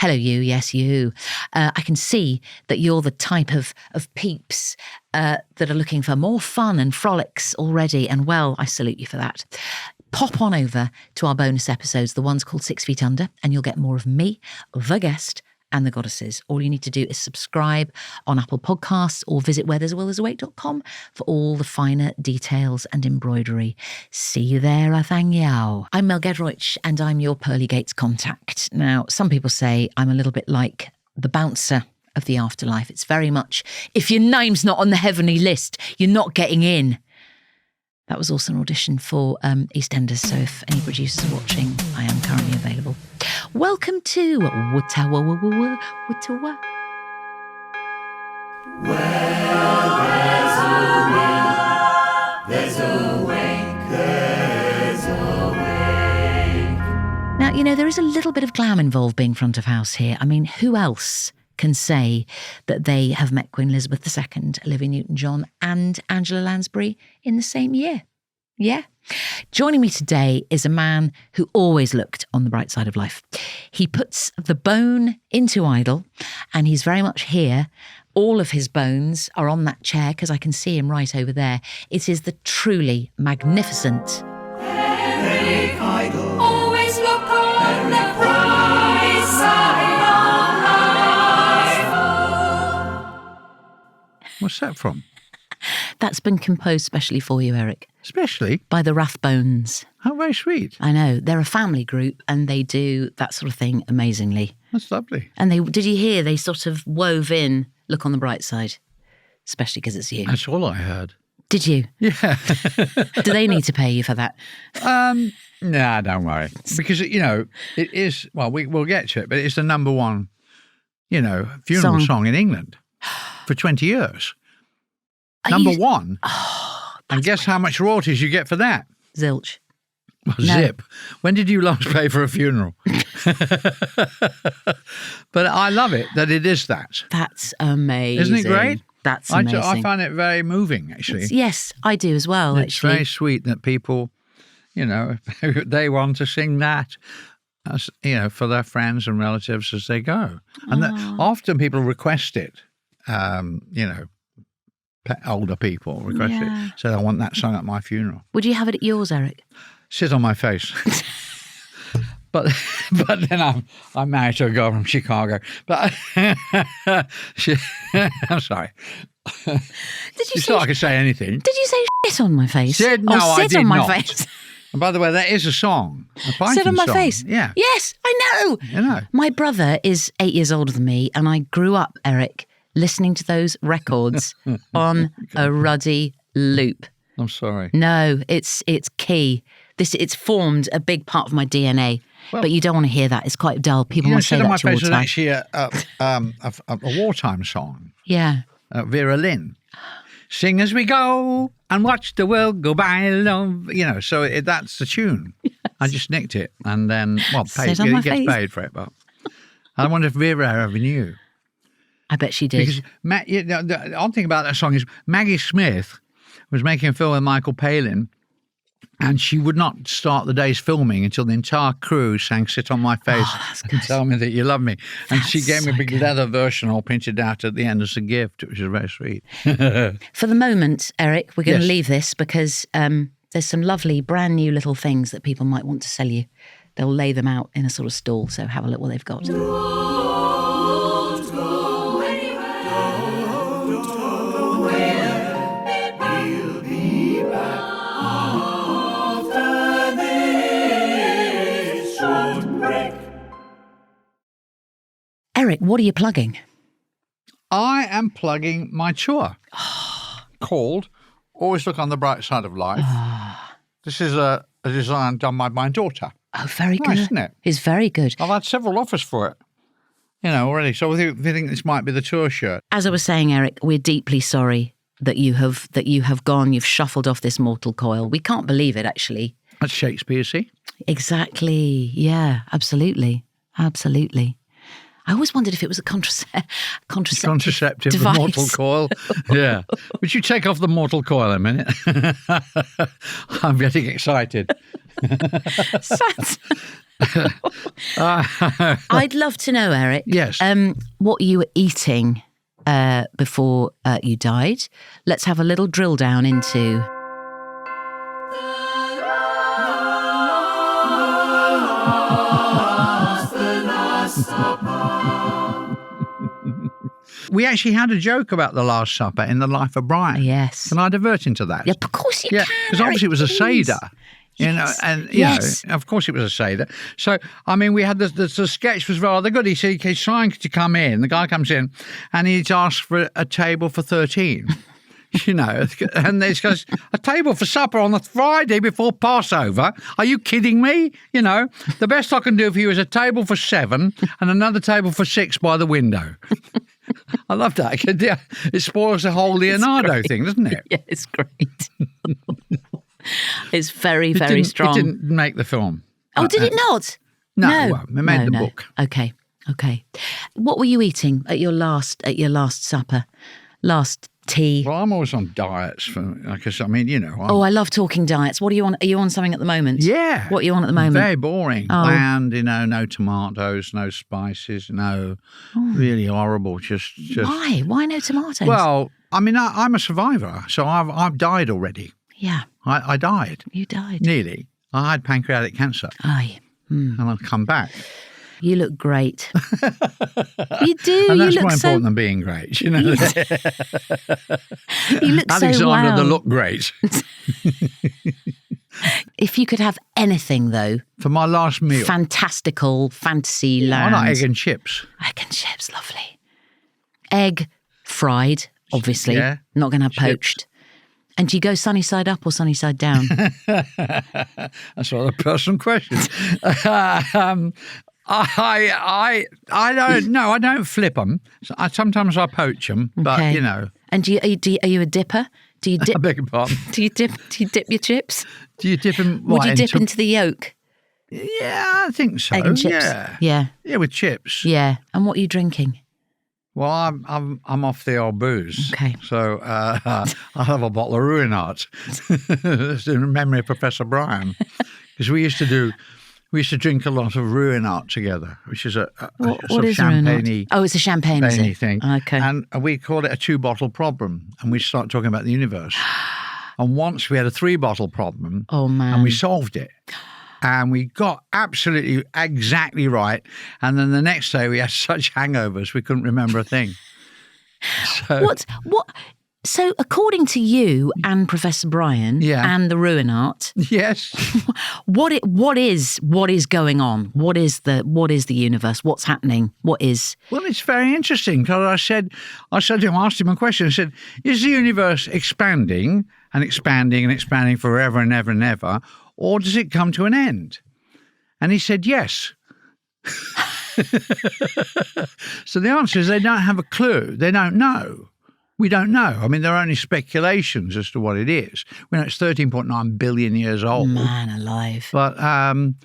Hello, you. Yes, you. I can see that you're the type of peeps that are looking for more fun and frolics already. And well, I salute you for that. Pop on over to our bonus episodes, the ones called 6 Feet Under, and you'll get more of me, the guest, and the goddesses. All you need to do is subscribe on Apple Podcasts or visit wherethere'sawillthere'sawake.com for all the finer details and embroidery. See you there, Athangyow. I'm Mel Giedroyc and I'm your Pearly Gates contact. Now, some people say I'm a little bit like the bouncer of the afterlife. It's very much, if your name's not on the heavenly list, you're not getting in. That was also an audition for EastEnders, so if any producers are watching, I am currently available. Welcome to Wutawa. Well, there's a will, there's a wake, there's a wake. Now, you know, there is a little bit of glam involved being front of house here. I mean, who else can say that they have met Queen Elizabeth II, Olivia Newton-John and Angela Lansbury in the same year? Yeah. Joining me today is a man who always looked on the bright side of life. He puts the bone into idol and he's very much here. All of his bones are on that chair because I can see him right over there. It is the truly magnificent Eric Idol. Always look on the bright side of life. What's that from? That's been composed specially for you, Eric. Especially? By the Rathbones. How very sweet. I know. They're a family group and they do that sort of thing amazingly. That's lovely. And did you hear they sort of wove in, look on the bright side, especially because it's you. That's all I heard. Did you? Yeah. Do they need to pay you for that? Nah, don't worry. Because, you know, it is, well, we'll get to it, but it's the number one, you know, funeral song in England for 20 years. Number one. Oh, and guess how much royalties you get for that? Zilch. Well, zip. When did you last pay for a funeral? But I love it that it is that. That's amazing. Isn't it great? That's amazing. I find it very moving, actually. Yes, I do as well, It's very sweet that people, you know, they want to sing that, as, you know, for their friends and relatives as they go. And often people request it, you know, older people request it. So I want that sung at my funeral. Would you have it at yours, Eric? Sit on my face. But then I'm married to a girl from Chicago. But I'm sorry. Did you thought I could say anything? Did you say shit on my face? No, I sit did on my not. face. And by the way, that is a song. A Python Sit on my song. face. Yeah. Yes, I know. You know. My brother is 8 years older than me, and I grew up, Eric, listening to those records on a ruddy loop. I'm sorry. No, it's key. It's formed a big part of my DNA. Well, but you don't want to hear that. It's quite dull. People want to say that to all the time. Sit on My Face was actually a wartime song. Yeah. Vera Lynn. Sing as we go and watch the world go by, love. You know, so that's the tune. Yes. I just nicked it and then, well, gets paid for it. But I wonder if Vera ever knew. I bet she did. Because the odd thing about that song is Maggie Smith was making a film with Michael Palin, and she would not start the day's filming until the entire crew sang "Sit on My Face" and "Tell Me That You Love Me." And she gave me a big leather version all printed out at the end as a gift, which is very sweet. For the moment, Eric, we're going to leave this because there's some lovely brand new little things that people might want to sell you. They'll lay them out in a sort of stall, so have a look what they've got. Eric, what are you plugging? I am plugging my tour called Always Look on the Bright Side of Life. This is a design done by my daughter. Oh, very good. Nice, isn't it? It's very good. I've had several offers for it, you know, already. So we think this might be the tour shirt. As I was saying, Eric, we're deeply sorry that you have gone, you've shuffled off this mortal coil. We can't believe it, actually. That's Shakespeare, see? Exactly. Yeah, absolutely. Absolutely. I always wondered if it was a contraceptive device. Mortal coil. Yeah. Would you take off the mortal coil a minute? I'm getting excited. I'd love to know, Eric. Yes. What you were eating before you died. Let's have a little drill down into. We actually had a joke about the Last Supper in The Life of Brian. Yes. Can I divert into that? Yeah, of course you can. Because obviously it was a Eric, Seder. Yes. And Yes. of course it was a Seder. So, I mean, we had the sketch was rather good. He said he's trying to come in. The guy comes in and he's asked for a table for 13. And he goes, a table for supper on the Friday before Passover? Are you kidding me? The best I can do for you is a table for 7 and another table for 6 by the window. I love that. It spoils the whole Leonardo thing, doesn't it? Yeah, it's great. It's very, very strong. It didn't make the film. Oh, did it not? No, well, it made the book. Okay. What were you eating at your last supper? Last tea? Well, I'm always on diets because I love talking diets. What are you on? Are you on something at the moment? Yeah. What are you on at the moment? Very boring. Oh. Bland, no tomatoes, no spices, really horrible. Just Why? Why no tomatoes? Well, I'm a survivor, so I've died already. Yeah. I died. You died. Nearly. I had pancreatic cancer. Aye. And I've come back. You look great. You do. And that's you look more so... important than being great, You look so Alexander, well. the look great. If you could have anything, though, For my last meal. fantastical, fantasy I land. like egg and chips. Egg and chips, lovely. Egg fried, obviously. Yeah. Not going to have Chips. poached. And do you go sunny side up or sunny side down? That's not a personal question. I don't know. I don't flip them. Sometimes I poach them, but Okay. And are you a dipper? Do you dip? I beg your pardon. Do you dip your chips? Do you dip them? Would you dip into the yolk? Yeah, I think so. Egg and chips. Yeah, with chips. Yeah. And what are you drinking? Well, I'm off the old booze. Okay. So I'll have a bottle of Ruinart in memory of Professor Brian, because we used to drink a lot of Ruinart together, which is a What sort of is Ruinart? champagne-y Oh, it's a champagne, is it? thing. Okay. And we called it a 2-bottle problem, and we start talking about the universe. And once we had a 3-bottle problem, Oh, man. and we solved it. And we got absolutely exactly right. And then the next day we had such hangovers we couldn't remember a thing. So, What? So, according to you and Professor Brian and the Ruinart, yes. what is going on? What is the universe? What's happening? What is? Well, it's very interesting because I said to him, I asked him a question. I said, is the universe expanding and expanding and expanding forever and ever and ever, or does it come to an end? And he said, yes. So the answer is they don't have a clue. They don't know. We don't know. I mean, there are only speculations as to what it is. We know it's 13.9 billion years old. Man alive. But, And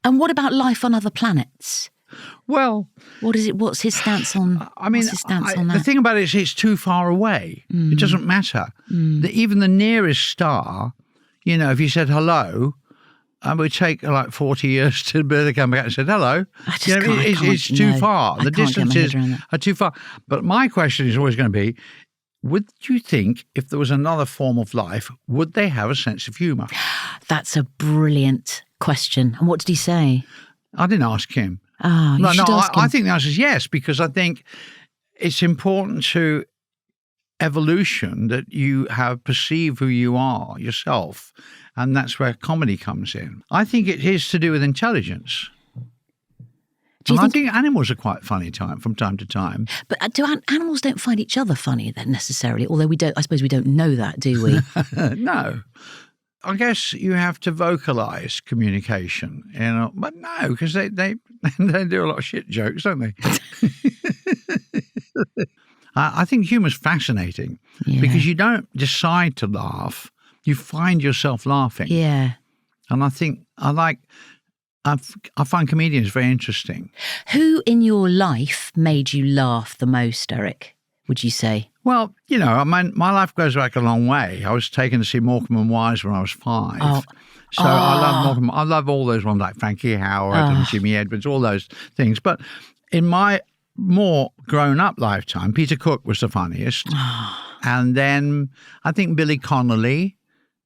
what about life on other planets? well, What is it? What's his stance on? I mean, what's his stance on that? the thing about it is it's too far away. It doesn't matter. Even the nearest star, if you said hello, it would take like 40 years to come back and say hello. I just can't. It's too far. I The can't get my head distances around that. are too far. But my question is always going to be, would you think if there was another form of life, would they have a sense of humour? That's a brilliant question. And what did he say? I didn't ask him. Oh, you should ask him. I think the answer is yes, because I think it's important to evolution that you perceive who you are yourself, and that's where comedy comes in. I think it is to do with intelligence. I think animals are quite funny from time to time. But animals don't find each other funny then necessarily? Although I suppose we don't know that, do we? No. I guess you have to vocalise communication, but no, because they do a lot of shit jokes, don't they? I think humour's fascinating because you don't decide to laugh, you find yourself laughing. Yeah. And I think I find comedians very interesting. Who in your life made you laugh the most, Eric, would you say? Well, my life goes back a long way. I was taken to see Morecambe and Wise when I was 5. Oh. So I love Morecambe. I love all those ones like Frankie Howard and Jimmy Edwards, all those things. But in my more grown-up lifetime, Peter Cook was the funniest. And then I think Billy Connolly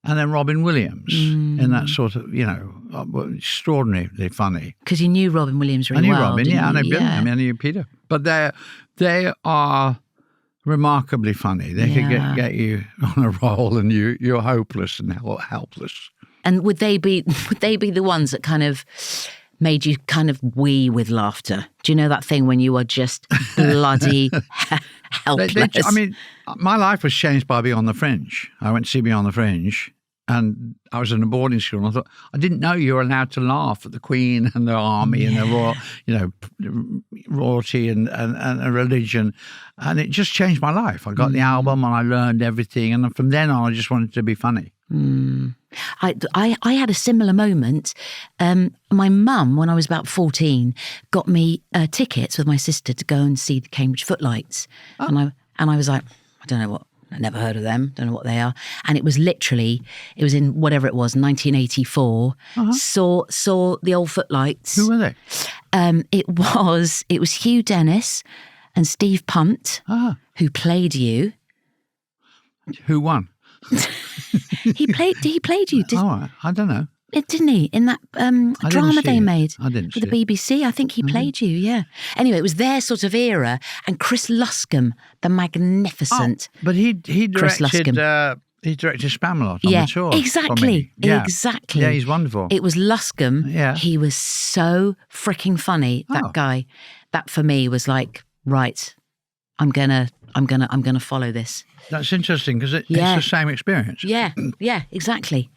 and then Robin Williams in that sort of, extraordinarily funny. Because you knew Robin Williams really well. I knew Robin, didn't I know you? Billy, I knew Peter. But they are remarkably funny. They could get you on a roll and you're hopeless and helpless. And would they be the ones that kind of made you kind of wee with laughter? Do you know that thing when you are just bloody helpless? My life was changed by Beyond the Fringe. I went to see Beyond the Fringe, and I was in a boarding school, and I thought, I didn't know you were allowed to laugh at the Queen and the army and the royal, royalty and religion, and it just changed my life. I got the album and I learned everything, and from then on, I just wanted to be funny. I had a similar moment. My mum, when I was about 14, got me tickets with my sister to go and see the Cambridge Footlights. And I was like, I don't know what, I never heard of them, don't know what they are. And it was in whatever it was, 1984, saw the old Footlights. Who were they? It was Hugh Dennis and Steve Punt, who played you. Who won? He played you. I don't know. Didn't he? In that drama they made I didn't for the BBC. I think he played you, yeah. Anyway, it was their sort of era. And Chris Luscombe, the magnificent. But he Chris directed Luscombe. he directed Spamalot on the tour. Exactly. Yeah. Exactly. Yeah, he's wonderful. It was Luscombe. Yeah. He was so freaking funny, that guy. That for me was like, right, I'm gonna follow this. That's interesting because it's the same experience. Yeah, exactly.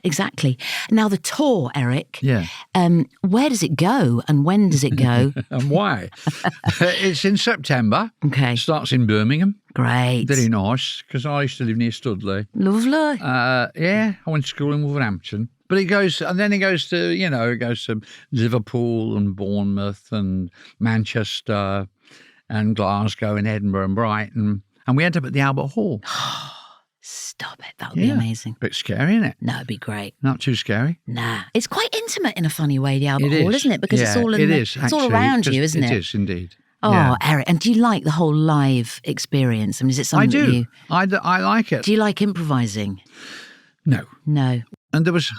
Now the tour, Eric. Yeah. Where does it go and when does it go? And why? It's in September. Okay. It starts in Birmingham. Great. Very nice because I used to live near Studley. Lovely. I went to school in Wolverhampton. But it goes to Liverpool and Bournemouth and Manchester and Glasgow and Edinburgh and Brighton. And we end up at the Albert Hall. Stop it. That would be amazing. Bit scary, isn't it? No, it'd be great. Not too scary. Nah. It's quite intimate in a funny way, the Albert Hall, isn't it? Because it's all it's all around you, isn't it? It is indeed. Oh, yeah. Eric. And do you like the whole live experience? I mean, is it something I do. that you... I like it. Do you like improvising? No. And there was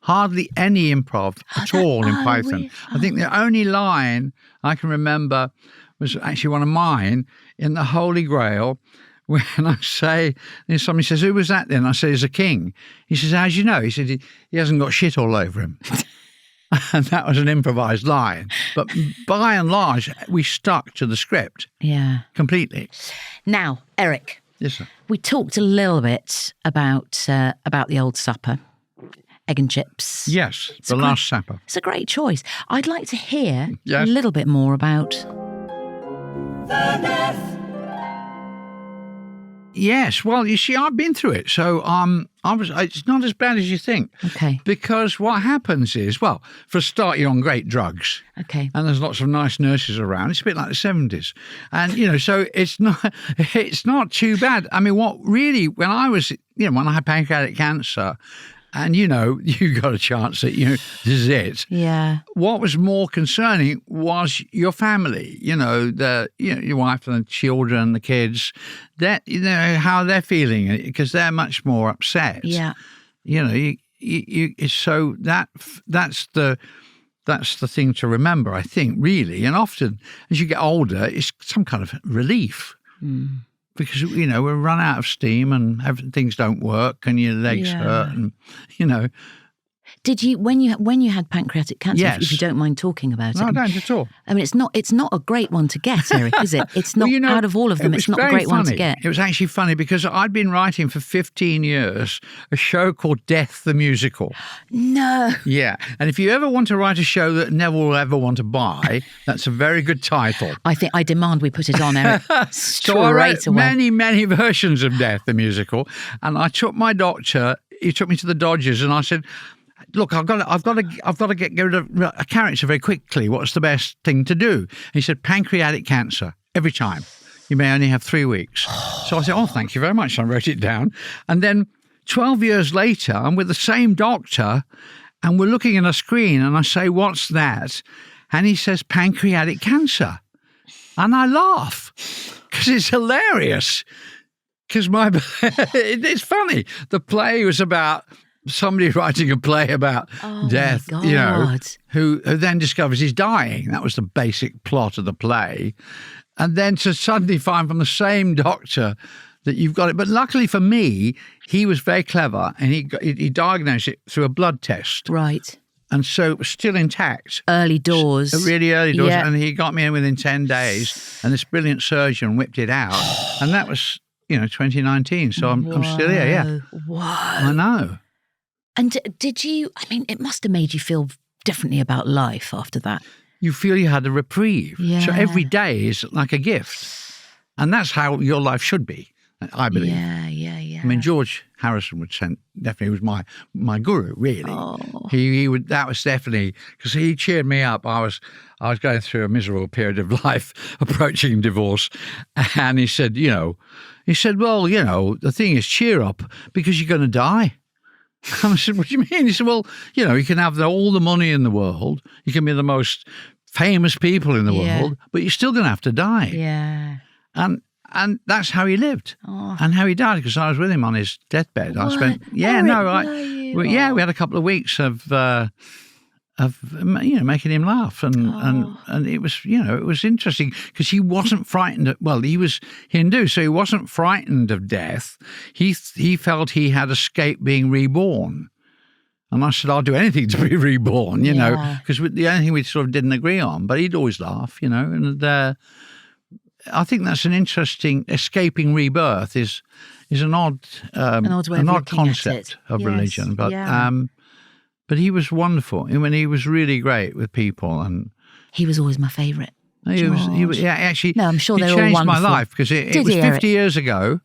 hardly any improv at all in Python. I think the only line I can remember was actually one of mine in the Holy Grail, when I say, and somebody says, who was that then? I say, he's a king. He says, how do you know? He said, he hasn't got shit all over him. And that was an improvised line. But by and large, we stuck to the script. Yeah. Completely. Now, Eric. Yes, sir. We talked a little bit about the Old Supper, egg and chips. Yes, the Last Supper. It's a great choice. I'd like to hear Yes. a little bit more about... The death. Yes, well, you see, I've been through it, so it's not as bad as you think. Okay. Because what happens is, well, for a start, you're on great drugs. Okay. And there's lots of nice nurses around. It's a bit like the 70s. And, so it's not too bad. I mean, when I had pancreatic cancer, and, you got a chance that, this is it. Yeah. What was more concerning was your family, your wife and the children, the kids, that, how they're feeling, because they're much more upset. Yeah. So that's the thing to remember, I think, really. And often as you get older, it's some kind of relief. Mm. Because, we run out of steam and things don't work and your legs hurt and, Did you, when you had pancreatic cancer, Yes. if you don't mind talking about No, it? I don't at all. I mean, it's not a great one to get, Eric, is it? It's not, out of all of them, it's not a great one to get. It was actually funny because I'd been writing for 15 years a show called Death the Musical. No. Yeah. And if you ever want to write a show that Neville will ever want to buy, that's a very good title. I demand we put it on, Eric, straight So I wrote away. many, many versions of Death the Musical. And I took my doctor, he took me to the Dodgers, and I said, look, I've got to get rid of a character very quickly. What's the best thing to do? And he said, pancreatic cancer, every time. You may only have 3 weeks. So I said, oh, thank you very much. I wrote it down. And then 12 years later, I'm with the same doctor and we're looking at a screen and I say, what's that? And he says, pancreatic cancer. And I laugh because it's hilarious. Because it's funny. The play was about somebody writing a play about death, you know, who then discovers he's dying. That was the basic plot of the play. And then to suddenly find from the same doctor that you've got it. But luckily for me, he was very clever and he diagnosed it through a blood test. Right. And so it was still intact. Early doors. Really early doors. Yeah. And he got me in within 10 days. And this brilliant surgeon whipped it out. And that was, 2019. So I'm still here, yeah. Whoa. I know. And did you, it must have made you feel differently about life after that. You feel you had a reprieve. Yeah. So every day is like a gift. And that's how your life should be, I believe. Yeah. I mean, George Harrison definitely was my guru, really. Oh. He would, that was definitely, because he cheered me up. I was going through a miserable period of life, approaching divorce. And he said, well, the thing is, cheer up because you're going to die. I said, what do you mean? He said, well, you can have all the money in the world. You can be the most famous people in the world, but you're still going to have to die. Yeah. And that's how he lived and how he died, because I was with him on his deathbed. What? I spent, Eric, we had a couple of weeks of making him laugh. And it was, it was interesting because he wasn't frightened. He was Hindu, so he wasn't frightened of death. He felt he had escaped being reborn. And I said, I'll do anything to be reborn, because the only thing we sort of didn't agree on, but he'd always laugh, and I think that's an interesting, escaping rebirth is an odd concept of religion, but he was wonderful. I mean, he was really great with people, and he was always my favourite. He was actually. No, I'm sure he they were changed wonderful. my life because it was 50 years ago,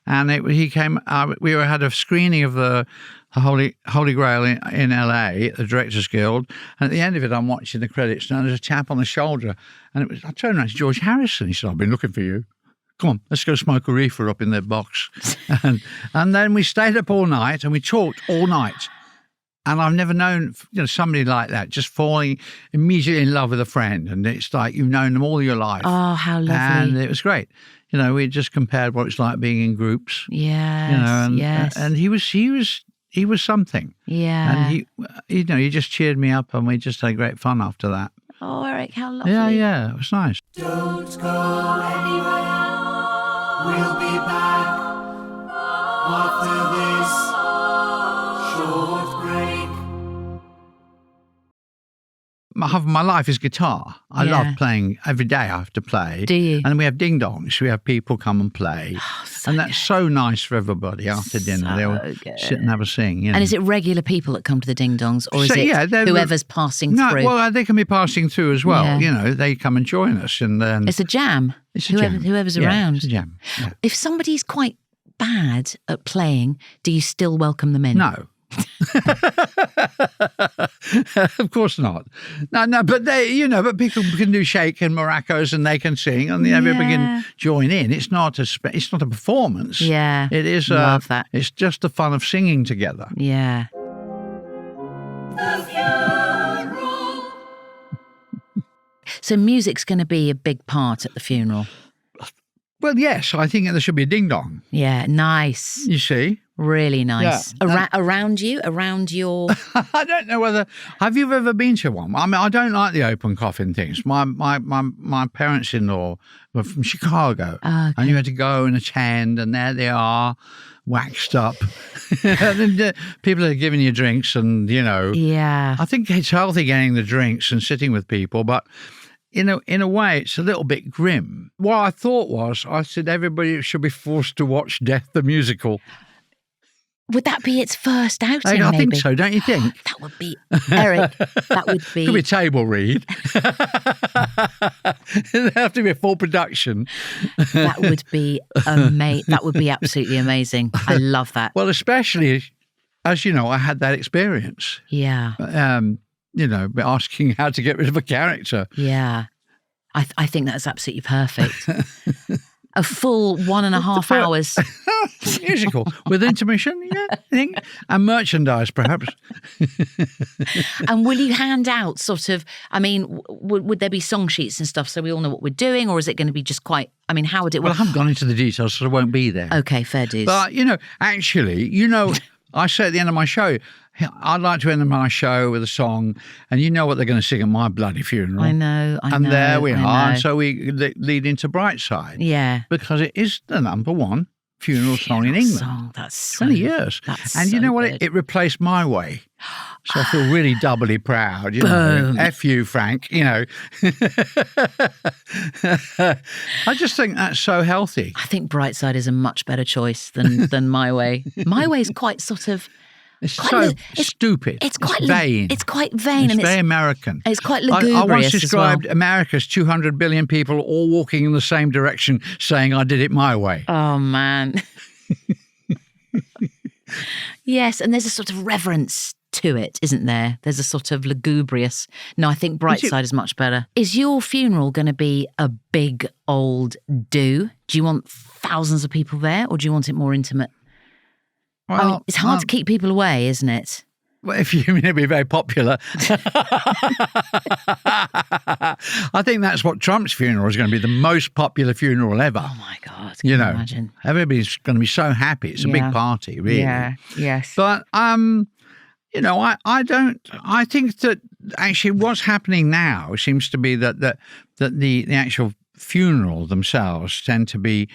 and he came. We had a screening of the Holy Grail in LA at the Directors Guild, and at the end of it, I'm watching the credits, and there's a tap on the shoulder, and I turned around to George Harrison. He said, "I've been looking for you. Come on, let's go smoke a reefer up in their box." and then we stayed up all night and we talked all night. And I've never known, somebody like that, just falling immediately in love with a friend. And it's like you've known them all your life. Oh, how lovely. And it was great. We just compared what it's like being in groups. Yes, yes. And he was something. Yeah. And he just cheered me up and we just had great fun after that. Oh, Eric, how lovely. Yeah, it was nice. Don't go anywhere. We'll be back after this short break. My life is guitar. I love playing. Every day I have to play. Do you? And we have ding-dongs. We have people come and play. And that's so nice for everybody after dinner. They'll sit and have a sing. And is it regular people that come to the ding-dongs, or is it whoever's passing through? Well, they can be passing through as well. Yeah. They come and join us. And then it's a jam. It's a jam. Whoever's around. It's a jam. Yeah. If somebody's quite bad at playing, do you still welcome them in? No. Of course not. No, but but people can do shake and maracas and they can sing and everybody can join in. It's not a performance. Yeah, it is. Love that. It's just the fun of singing together. Yeah. The funeral. So music's going to be a big part at the funeral. Well, yes, I think there should be a ding dong. Yeah, nice. You see. Really nice. Yeah. Around your... I don't know whether... Have you ever been to one? I mean, I don't like the open coffin things. My parents-in-law were from Chicago. Okay. And you had to go and attend, and there they are, waxed up. And then, people are giving you drinks and, Yeah. I think it's healthy getting the drinks and sitting with people, but... In a way, it's a little bit grim. What I thought was, I said everybody should be forced to watch Death the Musical. Would that be its first outing, I maybe? think so, don't you think? That would be... Eric, that would be... Could be a table read. It'd have to be a full production. That would be amazing. That would be absolutely amazing. I love that. Well, especially, as you know, I had that experience. Yeah. Asking how to get rid of a character. Yeah. I think that's absolutely perfect. A full 1.5 hours. Musical with intermission, yeah, I think, and merchandise perhaps. And will you hand out sort of, I mean, would there be song sheets and stuff so we all know what we're doing, or is it going to be just quite, I mean, how would it Well, I work? haven't gone into the details, so I won't be there. Okay, fair dues. But, actually, I say at the end of my show, I'd like to end my show with a song, and you know what they're going to sing at my bloody funeral. I know. And there we I are. know. And so we lead into Brightside. Yeah. Because it is the number one funeral song in England. Song. That's so, 20 years. And you know what? good. It replaced My Way. So I feel really doubly proud. Boom. F you, Frank. I just think that's so healthy. I think Brightside is a much better choice than My Way. My Way is quite sort of. It's quite so it's- stupid. It's quite vain. It's quite vain, It's and very American. it's quite I once lugubrious described as well. America as 200 billion people all walking in the same direction saying, I did it my way. Oh man. Yes, and there's a sort of reverence to it, isn't there? There's a sort of lugubrious. No, I think Brightside is much better. Is your funeral going to be a big old do? Do you want thousands of people there, or do you want it more intimate? I mean, it's hard to keep people away, isn't it? Well, if you mean it'd be very popular. I think that's what Trump's funeral is going to be, the most popular funeral ever. Oh my God, can you imagine? Everybody's going to be so happy. It's a big party, really. Yeah, yes. But, I think that actually what's happening now seems to be that the actual funeral themselves tend to be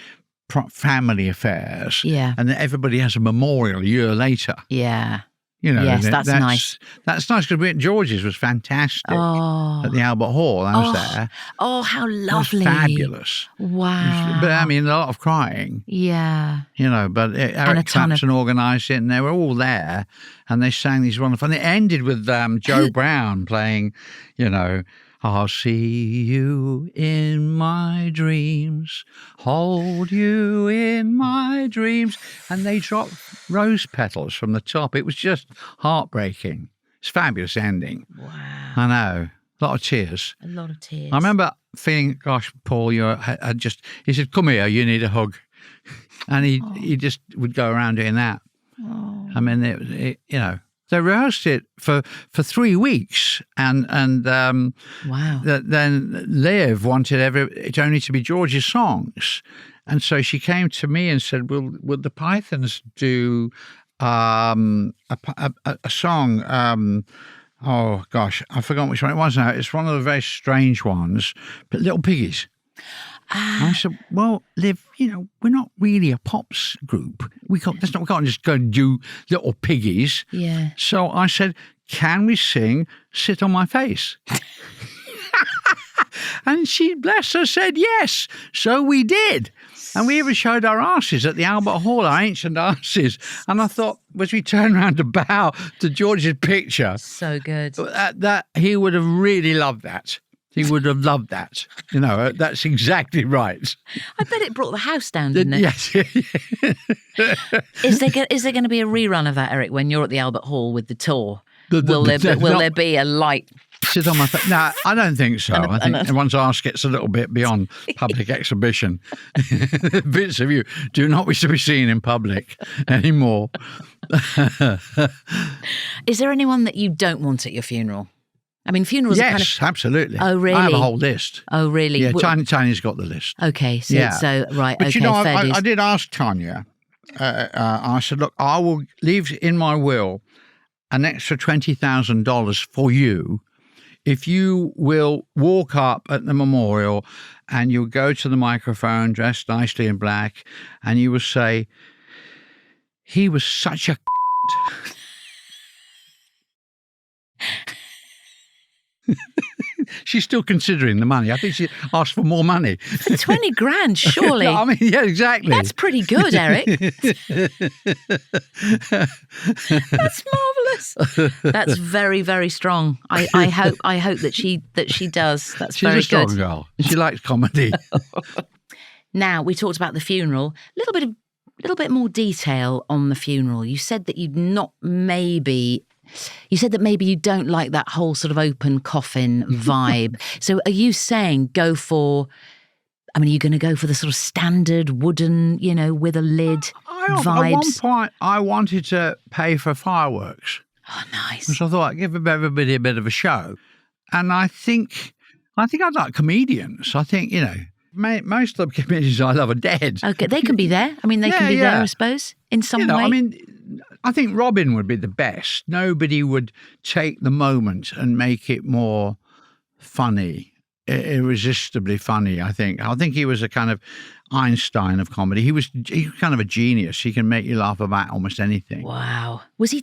family affairs. Yeah. And that everybody has a memorial a year later. Yeah. Yes, that's nice. That's nice because George's was fantastic at the Albert Hall. I was there. Oh, how lovely. It was fabulous. Wow. But I mean, a lot of crying. Yeah. But Eric Clapton organised it, and they were all there, and they sang these wonderful. And it ended with Joe Brown playing, I'll see you in my dreams, hold you in my dreams. And they dropped rose petals from the top. It was just heartbreaking. It's a fabulous ending. Wow. I know. A lot of tears. A lot of tears. I remember feeling, gosh, Paul, he said, come here, you need a hug. And he just would go around doing that. Oh. I mean, they rehearsed it for 3 weeks, and Wow. then Liv wanted it only to be George's songs, and so she came to me and said, "Would the Pythons do a song?" Oh gosh, I forgot which one it was now. It's one of the very strange ones, but Little Piggies. And I said, well, Liv, we're not really a pops group. We can't just go and do Little Piggies. Yeah. So I said, can we sing Sit on My Face? And she, bless her, said yes. So we did. And we even showed our asses at the Albert Hall, our ancient asses. And I thought, as we turned around to bow to George's picture, So good. that he would have really loved that. He would have loved that. That's exactly right. I bet it brought the house down, didn't it? Yes. Is there going to be a rerun of that, Eric, when you're at the Albert Hall with the tour? Will there be a light? Sit on my face. No, I don't think so. I think once ass gets a little bit beyond public exhibition, bits of you do not wish to be seen in public anymore. Is there anyone that you don't want at your funeral? I mean, funerals are kind of... absolutely. Oh, really? I have a whole list. Oh, really? Yeah, Tiny's got the list. Okay, so right, But okay, fair dues. I did ask Tanya, I said, look, I will leave in my will an extra $20,000 for you if you will walk up at the memorial and you'll go to the microphone dressed nicely in black and you will say, he was such a She's still considering the money. I think she asked for more money. For 20 grand, surely. I mean, yeah, exactly. That's pretty good, Eric. That's marvellous. That's very, very strong. I hope that she does. That's She's very a strong good. girl. She likes comedy. Now, we talked about the funeral. A little bit more detail on the funeral. You said that you said that maybe you don't like that whole sort of open coffin vibe. So are you saying go for I mean, are you going to go for the sort of standard wooden, with a lid At one vibes? point, I wanted to pay for fireworks. Oh, nice. So I thought I'd give everybody a bit of a show. And I think I'd like comedians. I think, most of the comedians I love are dead. Okay, they can be there. I mean, they can be there, I suppose, in some way. I mean, I think Robin would be the best. Nobody would take the moment and make it more funny, irresistibly funny, I think. I think he was a kind of Einstein of comedy. He was kind of a genius. He can make you laugh about almost anything. Wow. Was he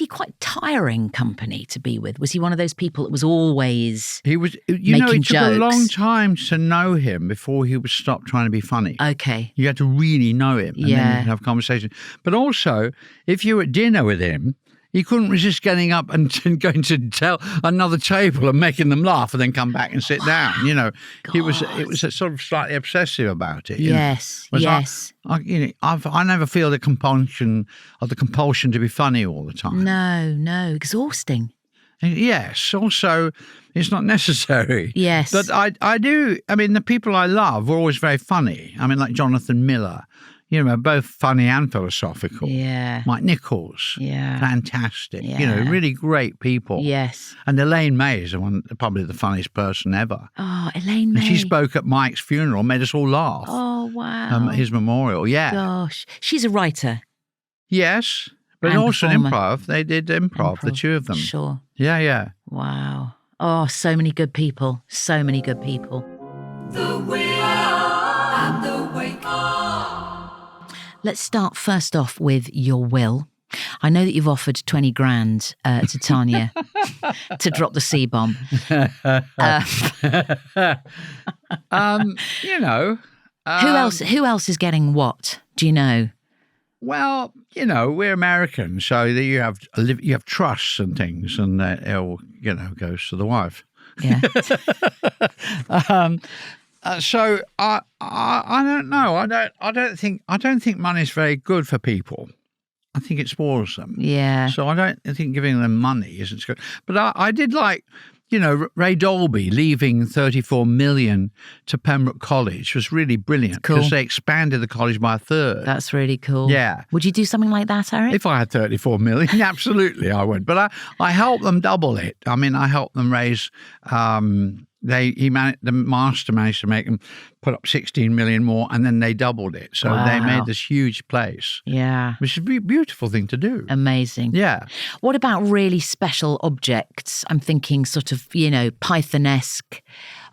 quite tiring company to be with? Was he one of those people that was always He was, making it took jokes? a long time to know him before he would stop trying to be funny. Okay. You had to really know him, and then you could have conversation. But also, if you were at dinner with him, he couldn't resist getting up and going to tell another table and making them laugh, and then come back and sit down. It was sort of slightly obsessive about it. Yes. Yes. I never feel the compulsion to be funny all the time. No, exhausting. Yes. Also, it's not necessary. Yes. But I do. I mean, the people I love were always very funny. I mean, like Jonathan Miller. Both funny and philosophical. Yeah. Mike Nichols. Yeah. Fantastic. Yeah. Really great people. Yes. And Elaine May is probably the funniest person ever. Oh, Elaine May. And she spoke at Mike's funeral, made us all laugh. Oh, wow. His memorial, yeah. Gosh. She's a writer. Yes. But And also performer. improv. They did improv, the two of them. Sure. Yeah. Wow. Oh, so many good people. So many good people. The will and the wake. Let's start first off with your will. I know that you've offered 20 grand to Tanya to drop the C-bomb. Who else is getting what? Do you know? Well, we're Americans, so that you have trusts and things, and it all goes to the wife. Yeah. So I don't know. I don't think money's very good for people. I think it spoils them. Yeah. So I think giving them money isn't good. But I did like, Ray Dolby leaving 34 million to Pembroke College was really brilliant because they expanded the college by a third. That's really cool. Yeah. Would you do something like that, Eric? If I had 34 million, absolutely I would. But I helped them double it. I mean, I helped them raise. The master managed to make them put up 16 million more, and then they doubled it. So they made this huge place. Yeah. Which is a beautiful thing to do. Amazing. Yeah. What about really special objects? I'm thinking sort of, Python-esque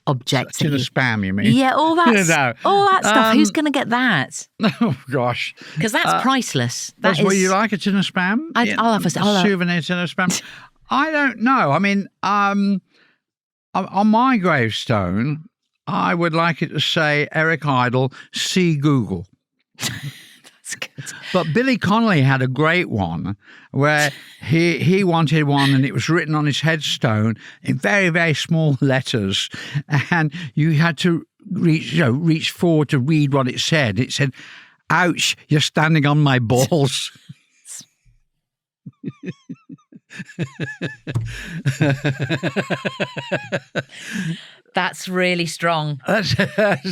objects. In a spam, you mean? Yeah, all that, all that stuff. Who's going to get that? Oh, gosh. Because that's priceless. That's what you like, a tin of spam? I'll have a souvenir tin of spam. I don't know. I mean, on my gravestone, I would like it to say Eric Idle, see Google. That's good. But Billy Connolly had a great one where he wanted one, and it was written on his headstone in very, very small letters, and you had to reach forward to read what it said. It said, "Ouch, you're standing on my balls." That's really strong. That's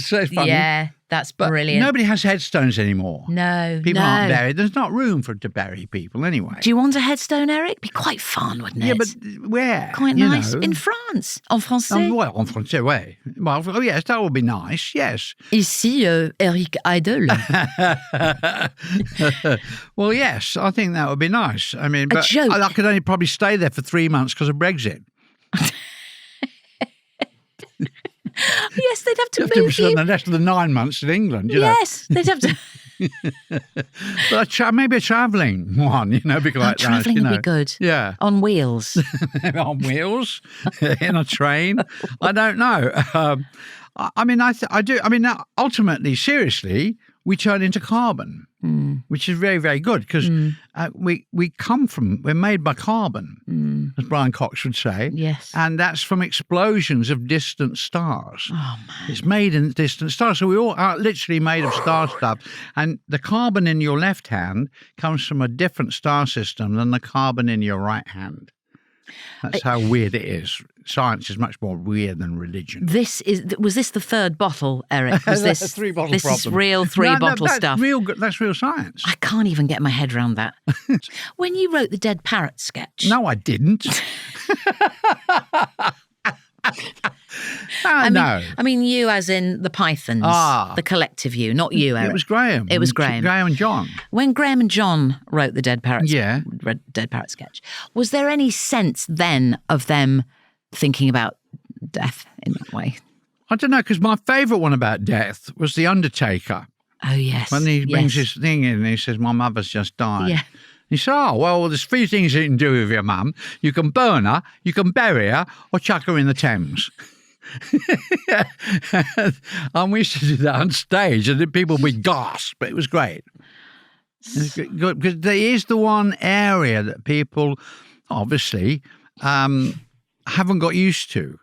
so funny. Yeah, that's But brilliant. nobody has headstones anymore. No, People aren't no. buried. There's not room to bury people anyway. Do you want a headstone, Eric? Be quite fun, wouldn't it? Yeah, but where? Quite You nice. know? In France, en français. Well, en français, ouais. Well, oh yes, that would be nice, yes. Ici, Eric Idle. Well, yes, I think that would be nice. I mean, but joke. I could only probably stay there for 3 months because of Brexit. Yes, they'd have to You have to move spend you. the rest of the 9 months in England, you know. Yes, they'd have to. But maybe a travelling one, be quite nice. Travelling would be good. Yeah. On wheels. On wheels, in a train. I don't know. I mean, I do. I mean, ultimately, seriously, we turn into carbon, which is very, very good because we're made by carbon, as Brian Cox would say. Yes. And that's from explosions of distant stars. Oh, man. It's made in distant stars. So we all are literally made of star stuff. And the carbon in your left hand comes from a different star system than the carbon in your right hand. That's how weird it is. science is much more weird than religion. Was this the third bottle, Eric? Was That's this a three-bottle This problem. is real three-bottle that's stuff. That's real science. I can't even get my head around that. When you wrote the Dead Parrot sketch, No, I didn't. No. I mean, you as in the Pythons, the collective you, not you, Eric. It was Graham. It was Graham. Graham and John. When Graham and John wrote the Dead Parrot, Yeah. Dead Parrot sketch, was there any sense then of them thinking about death in that way? I don't know, because my favourite one about death was The Undertaker. Oh, yes. When he brings yes. his thing in and he says, my mother's just died. Yeah. He said, oh, well, there's three things you can do with your mum. You can burn her, you can bury her, or chuck her in the Thames. And we used to do that on stage, and then people would gasp, but it was great. Because there is the one area that people, obviously, haven't got used to.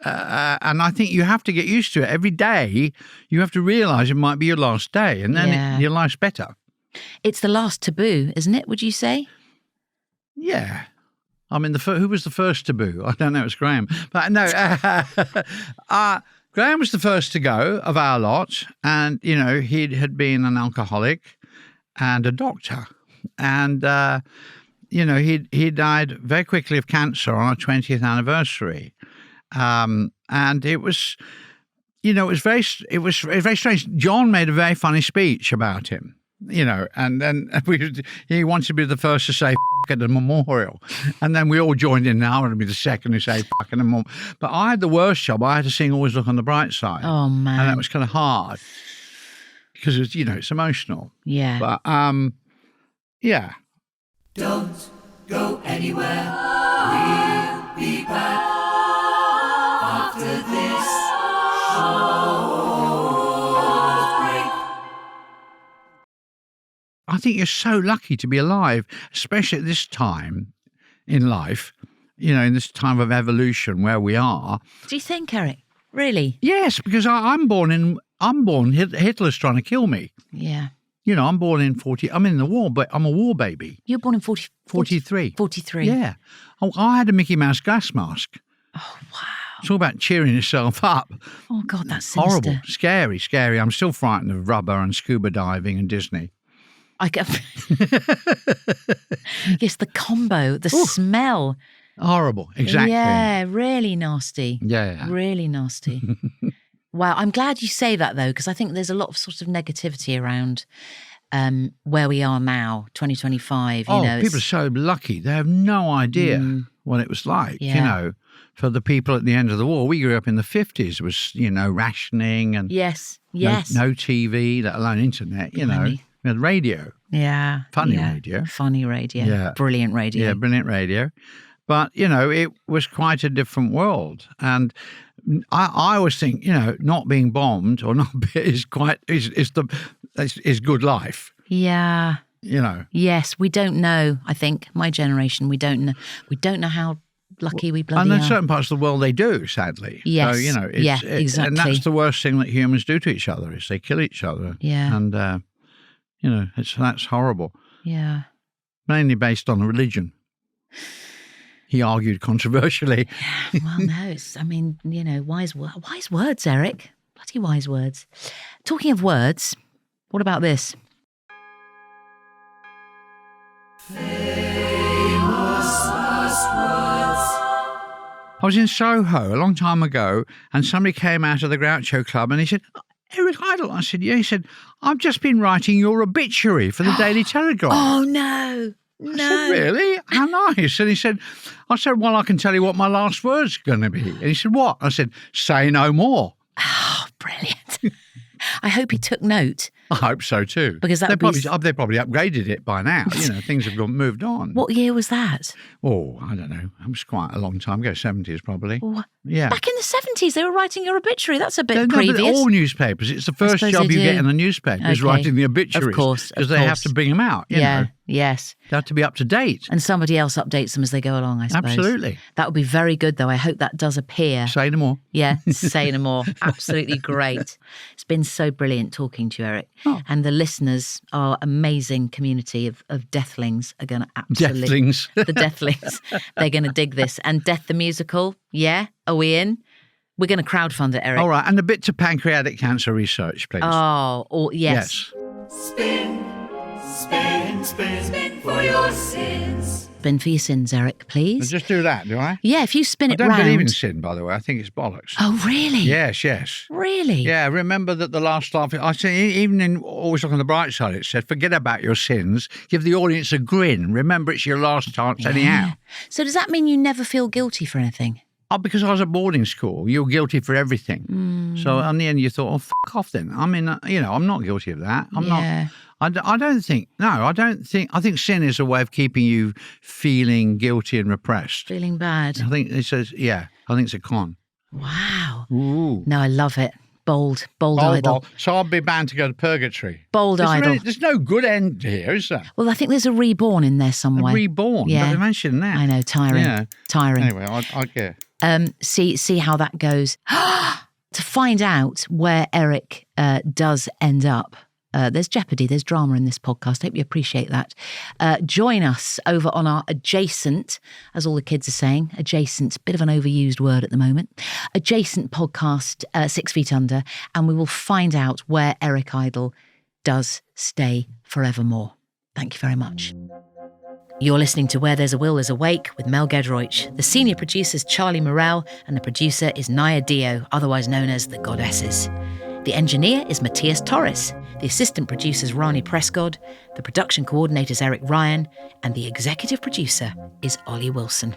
And I think you have to get used to it. Every day, you have to realise it might be your last day, and then your life's better. It's the last taboo, isn't it, would you say? Yeah. I mean, who was the first taboo? I don't know, it was Graham. But no, Graham was the first to go of our lot. And, you know, he had been an alcoholic and a doctor. And, you know, he died very quickly of cancer on our 20th anniversary. And it was, you know, it was very strange. John made a very funny speech about him. You know, and then he wanted to be the first to say "f*** at the memorial, and then we all joined in. Now I want to be the second to say "f*** at the memorial." But I had the worst job. I had to sing "Always Look on the Bright Side." Oh man, and that was kind of hard because it's, you know, it's emotional. Yeah, but yeah. Don't go anywhere. We'll be back after this short break. I think you're so lucky to be alive, especially at this time in life, you know, in this time of evolution where we are. Do you think, Eric? Really? Yes, because I'm born, Hitler's trying to kill me. Yeah. You know, I'm born in 40, I'm in the war, but I'm a war baby. You're born in 43. 43. Yeah. I had a Mickey Mouse gas mask. Oh, wow. It's all about cheering yourself up. Oh, God, that's sinister. Horrible. Scary. I'm still frightened of rubber and scuba diving and Disney. Yes, the combo, the smell. Horrible, exactly. Yeah, really nasty. Yeah. Really nasty. Wow, I'm glad you say that, though, because I think there's a lot of sort of negativity around where we are now, 2025. People are so lucky. They have no idea what it was like, you know, for the people at the end of the war. We grew up in the 50s. It was, you know, rationing and yes. No TV, let alone internet, you know. We had radio. Yeah. Funny radio. Funny radio. Yeah. Brilliant radio. Yeah, brilliant radio. But, you know, it was quite a different world. And I always think, you know, not being bombed or not is good life. Yeah. You know. Yes, we don't know, I think, my generation, we don't know how lucky we bloody are. And in certain parts of the world they do, sadly. Yes. So, you know, exactly. And that's the worst thing that humans do to each other is they kill each other. Yeah. And, you know, that's horrible. Yeah. Mainly based on religion. He argued controversially. Yeah, well, no, you know, wise words, Eric. Bloody wise words. Talking of words, what about this? I was in Soho a long time ago, and somebody came out of the Groucho Club and he said, Eric Idle. I said, yeah. He said, I've just been writing your obituary for the Daily Telegraph. Oh, no. No. I said, really? How nice. And I said, well, I can tell you what my last word's going to be. And he said, what? I said, say no more. Oh, brilliant. I hope he took note. I hope so too. Because they probably upgraded it by now. You know, things have moved on. What year was that? Oh, I don't know. It was quite a long time ago, 70s probably. Oh, yeah. Back in the 70s, they were writing your obituary. That's a bit No, previous. but all newspapers. It's the first job you get in the newspaper is writing the obituaries. Of course. Because they have to bring them out, you know. Yes. They have to be up to date. And somebody else updates them as they go along, I suppose. Absolutely. That would be very good, though. I hope that does appear. Say no more. Yeah, say no more. Absolutely great. It's been so brilliant talking to you, Eric. Oh. And the listeners, our amazing community of deathlings, are going to absolutely... Deathlings. The deathlings. They're going to dig this. And Death the Musical, yeah? Are we in? We're going to crowdfund it, Eric. All right. And a bit to pancreatic cancer research, please. Oh, yes. Spin, spin, spin, spin for your sins. Spin for your sins, Eric, please. Just do that, do I? Yeah, if you spin I it don't round... believe in sin, by the way. I think it's bollocks. Oh, really? Yes, yes. Really? Yeah, remember that the last laugh, I say, even in Always Look on the Bright Side, it said, forget about your sins, give the audience a grin. Remember, it's your last chance anyhow. So does that mean you never feel guilty for anything? Oh, because I was at boarding school, you were guilty for everything. So in the end, you thought, oh, fuck off then. I mean, I'm not guilty of that. I'm not. I don't think, I think sin is a way of keeping you feeling guilty and repressed. Feeling bad. I think it says, I think it's a con. Wow. Ooh. No, I love it. Bold idol. So I'll be bound to go to purgatory. Bold idol. There's no good end here, is there? Well, I think there's a reborn in there somewhere. Reborn. Yeah. But they mentioned that. I know, tiring. Yeah. Tiring. Anyway, I get. See how that goes. To find out where Eric does end up, there's jeopardy, there's drama in this podcast. I hope you appreciate that. Join us over on our adjacent, as all the kids are saying, adjacent, bit of an overused word at the moment, adjacent podcast, 6 Feet Under, and we will find out where Eric Idle does stay forevermore. Thank you very much. You're listening to Where There's a Will, There's a Wake with Mel Giedroyc. The senior producer's Charlie Morell, and the producer is Naya Dio, otherwise known as the Goddesses. The engineer is Matthias Torres. The assistant producer's Rani Prescott. The production coordinator's Eric Ryan. And the executive producer is Ollie Wilson.